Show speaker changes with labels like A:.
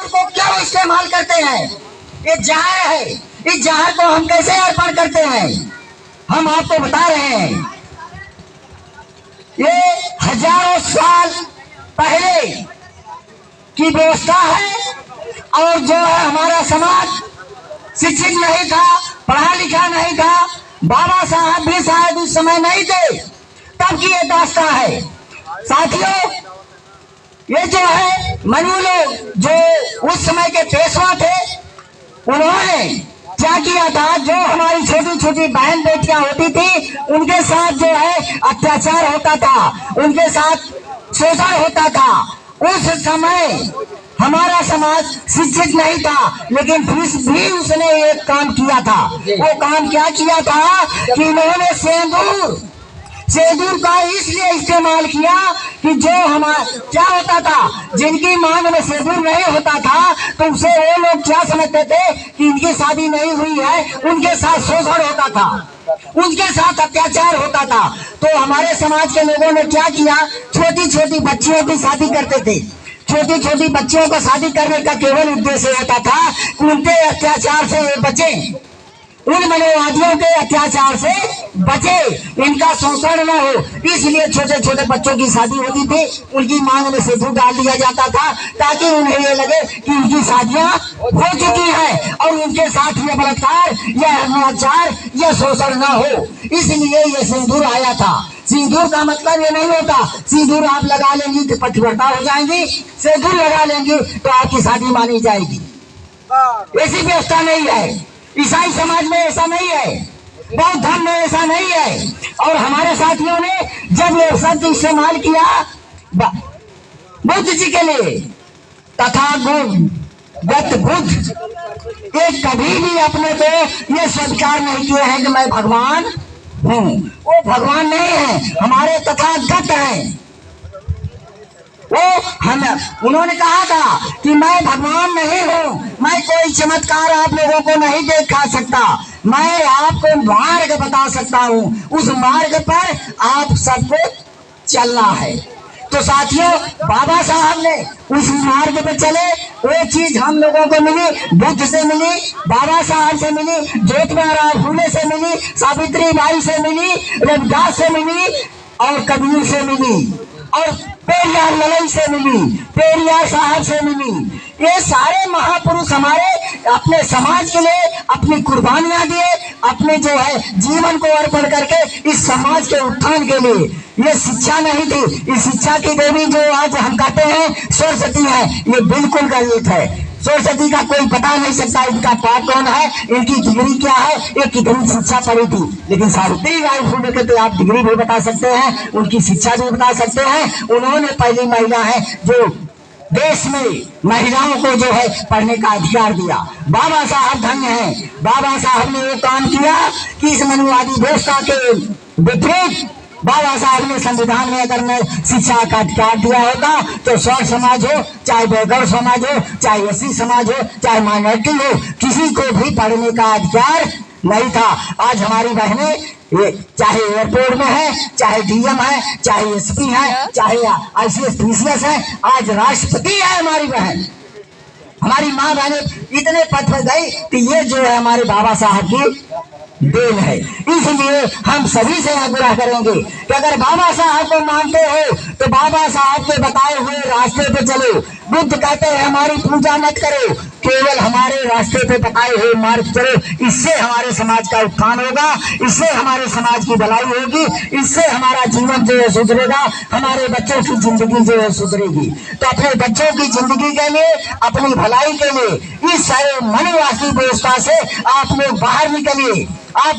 A: को क्यों इस्तेमाल करते हैं? ये जहर है। इस जहर को हम कैसे अर्पण करते हैं? हम आपको बता रहे हैं। ये हजारों साल पहले की व्यवस्था है। और जो है हमारा समाज शिक्षित नहीं था, पढ़ा लिखा नहीं था, बाबा साहब भी शायद उस समय नहीं थे, तब की ये दास्तां है। साथियों, ये जो है मनु लोग जो उस समय के पेशवा थे, उन्होंने क्या किया था? जो हमारी छोटी छोटी बहन बेटियां होती थी, उनके साथ जो है अत्याचार होता था, उनके साथ शोषण होता था। उस समय हमारा समाज शिक्षित नहीं था, लेकिन फिर भी उसने एक काम किया था। वो काम क्या किया था कि उन्होंने सिंदूर का इसलिए इस्तेमाल किया कि जो हमारा क्या होता था, जिनकी मांग में सिंदूर नहीं होता था, तो उसे वो लोग क्या समझते थे कि इनकी शादी नहीं हुई है, उनके साथ शोषण होता था, उनके साथ अत्याचार होता था। तो हमारे समाज के लोगों ने क्या किया? छोटी छोटी बच्चियों की शादी करते थे। छोटी छोटी बच्चियों को शादी करने का केवल उद्देश्य होता था कि उनके अत्याचार से बचे, उन मनोवादियों के अत्याचार से बचे, इनका शोषण न हो। इसलिए छोटे छोटे बच्चों की शादी होती थी, उनकी मांग में सिंदूर डाल दिया जाता था, ताकि उन्हें ये लगे कि उनकी शादियां हो चुकी हैं और उनके साथ ये बलात्कार या अत्याचार या शोषण न हो। इसलिए ये सिंदूर आया था। सिंदूर का मतलब ये नहीं होता सिंदूर आप लगा लेंगी तो पतिव्रता हो जाएंगी, सिंदूर लगा लेंगी तो आपकी शादी मानी जाएगी। ऐसी व्यवस्था नहीं है। ईसाई समाज में ऐसा नहीं है, बौद्ध धर्म में ऐसा नहीं है। और हमारे साथियों ने जब ये शब्द इस्तेमाल किया बुद्ध जी के लिए, तथागत बुद्ध, ये कभी भी अपने को ये स्वीकार नहीं किए हैं कि मैं भगवान हूँ। वो भगवान नहीं है, हमारे तथागत हैं। वो उन्होंने कहा था कि मैं भगवान नहीं हूँ, मैं कोई चमत्कार आप लोगों को नहीं दिखा सकता, मैं आपको मार्ग बता सकता हूँ, उस मार्ग पर आप सबको चलना है। तो साथियों, बाबा साहब ने उस मार्ग पे चले। वो चीज हम लोगों को मिली, बुद्ध से मिली, बाबा साहब से मिली, ज्योतिबा फूले से मिली, सावित्री बाई से मिली, रविदास से मिली और कबीर से मिली और पेरियार ललई से मिली, पेरियार साहब से मिली। ये सारे महापुरुष हमारे अपने समाज के लिए अपनी कुर्बानियां दिए, अपने जो है जीवन को अर्पण करके इस समाज के उत्थान के लिए। ये शिक्षा नहीं थी। इस शिक्षा की देवी जो आज हम कहते हैं सरस्वती है, ये बिल्कुल गलत है। सरस्वती का कोई बता नहीं सकता इनका पाप कौन है, इनकी डिग्री क्या है, ये कितनी शिक्षा पढ़ी थी। लेकिन सावित्री बाई फुले के तो आप डिग्री भी बता सकते हैं, उनकी शिक्षा भी बता सकते हैं। उन्होंने पहली महिला है जो देश में महिलाओं को जो है पढ़ने का अधिकार दिया। बाबा साहब धन्य हैं। बाबा साहब ने वो काम किया कि इस मनुवादी व्यवस्था के विपरीत बाबा साहब ने संविधान में अगर मैं शिक्षा का अधिकार दिया होता तो स्वर समाज हो, चाहे बैगौर समाज हो, चाहे एससी समाज हो, चाहे माइनॉरिटी हो, किसी को भी पढ़ने का अधिकार नहीं था। आज हमारी बहनें ये चाहे एयरपोर्ट में है, चाहे डीएम है, चाहे एसपी है, चाहे आईसीएस पीसीएस है, आज राष्ट्रपति है हमारी बहन। हमारी माँ बहनें इतने पद पर गई कि ये जो है हमारे बाबा साहब की देन है। इसलिए हम सभी से आग्रह करेंगे कि अगर बाबा साहब को मानते हो तो बाबा साहब के बताए हुए रास्ते पे चलो। बुद्ध कहते हैं हमारी पूजा मत करो, केवल हमारे रास्ते पे बताए हुए मार्ग चलो। इससे हमारे समाज का उत्थान होगा, इससे हमारे समाज की भलाई होगी, इससे हमारा जीवन जो है सुधरेगा, हमारे बच्चों की जिंदगी जो है सुधरेगी। तो अपने बच्चों की जिंदगी के लिए, अपनी भलाई के लिए इस सारे मनोवादी व्यवस्था से आप लोग बाहर निकलिए। आप